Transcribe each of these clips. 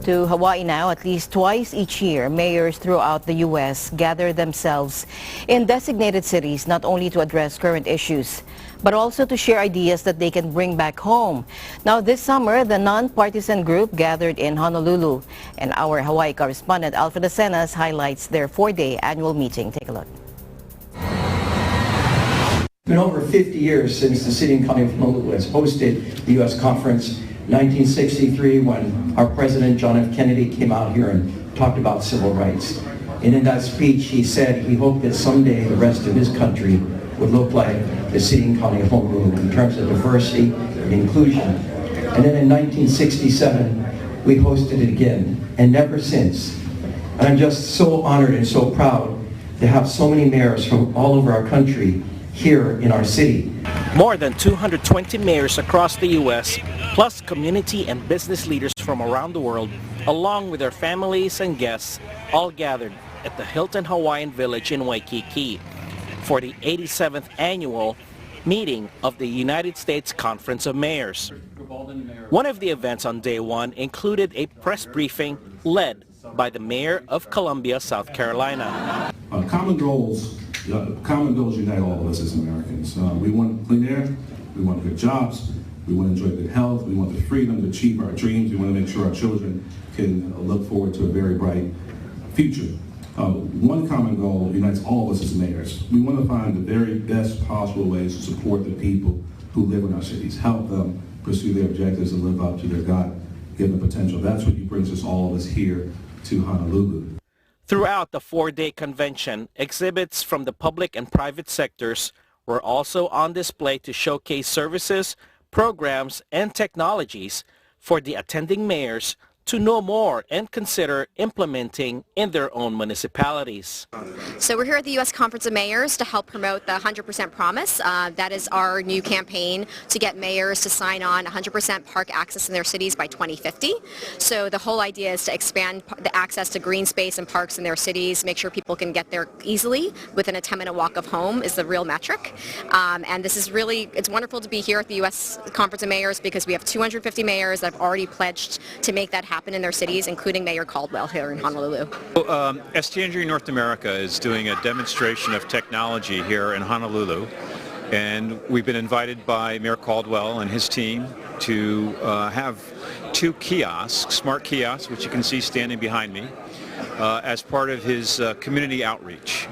To Hawaii now, at least twice each year, mayors throughout the U.S. gather themselves in designated cities not only to address current issues, but also to share ideas that they can bring back home. Now this summer, the non-partisan group gathered in Honolulu, and our Hawaii correspondent Alfred Acenas highlights their 4-day annual meeting. Take a look. It's been over 50 years since the City and County of Honolulu has hosted the U.S. Conference. 1963, when our President John F. Kennedy came out here and talked about civil rights. And in that speech, he said he hoped that someday the rest of his country would look like the City and County of Honolulu in terms of diversity and inclusion. And then in 1967, we hosted it again, and never since. And I'm just so honored and so proud to have so many mayors from all over our country here in our city. More than 220 mayors across the U.S., plus community and business leaders from around the world, along with their families and guests, all gathered at the Hilton Hawaiian Village in Waikiki for the 87th annual meeting of the United States Conference of Mayors. One of the events on day one included a press briefing led by the mayor of Columbia, South Carolina. Common goals unite all of us as Americans. We want clean air, we want good jobs, we want to enjoy good health, we want the freedom to achieve our dreams, we want to make sure our children can look forward to a very bright future. One common goal unites all of us as mayors. We want to find the very best possible ways to support the people who live in our cities, help them pursue their objectives and live up to their God-given potential. That's what brings us all of us here to Honolulu. Throughout the 4-day convention, exhibits from the public and private sectors were also on display to showcase services, programs, and technologies for the attending mayors to know more and consider implementing in their own municipalities. So we're here at the U.S. Conference of Mayors to help promote the 100% Promise. That is our new campaign to get mayors to sign on 100% park access in their cities by 2050. So the whole idea is to expand the access to green space and parks in their cities, make sure people can get there easily within a 10-minute walk of home is the real metric. And this is really, it's wonderful to be here at the U.S. Conference of Mayors because we have 250 mayors that have already pledged to make that happen in their cities, including Mayor Caldwell here in Honolulu. ST Engineering North America is doing a demonstration of technology here in Honolulu, and we've been invited by Mayor Caldwell and his team to have 2 kiosks, smart kiosks, which you can see standing behind me, as part of his community outreach.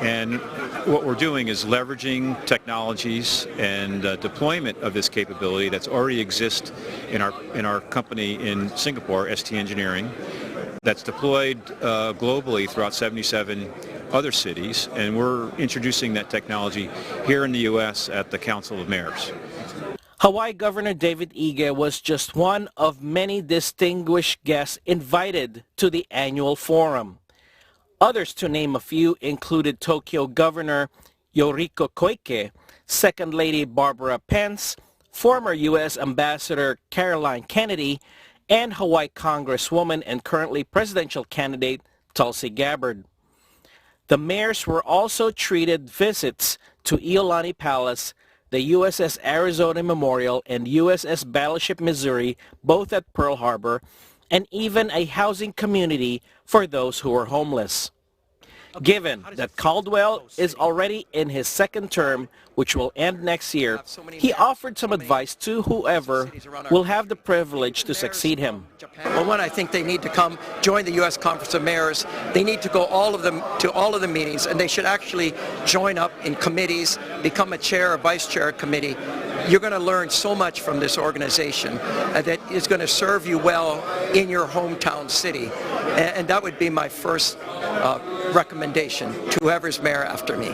And what we're doing is leveraging technologies and deployment of this capability that's already exists in our company in Singapore, ST Engineering, that's deployed globally throughout 77 other cities, and we're introducing that technology here in the U.S. at the Council of Mayors. Hawaii Governor David Ige was just one of many distinguished guests invited to the annual forum. Others, to name a few, included Tokyo Governor Yoriko Koike, Second Lady Barbara Pence, former U.S. Ambassador Caroline Kennedy, and Hawaii Congresswoman and currently presidential candidate Tulsi Gabbard. The mayors were also treated visits to Iolani Palace, the USS Arizona Memorial, and USS Battleship Missouri, both at Pearl Harbor, and even a housing community for those who are homeless. Given that Caldwell is already in his 2nd term, which will end next year, he offered some advice to whoever will have the privilege to succeed him. Well, one, I think they need to come join the U.S. Conference of Mayors. They need to go to all of the meetings, and they should actually join up in committees, become a chair or vice chair of committee. You're going to learn so much from this organization that is going to serve you well in your hometown city. And that would be my first recommendation to whoever's mayor after me.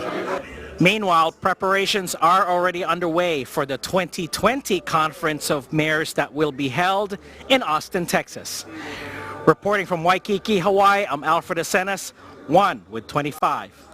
Meanwhile, preparations are already underway for the 2020 Conference of Mayors that will be held in Austin, Texas. Reporting from Waikiki, Hawaii, I'm Alfred Acenas, 1 with 25.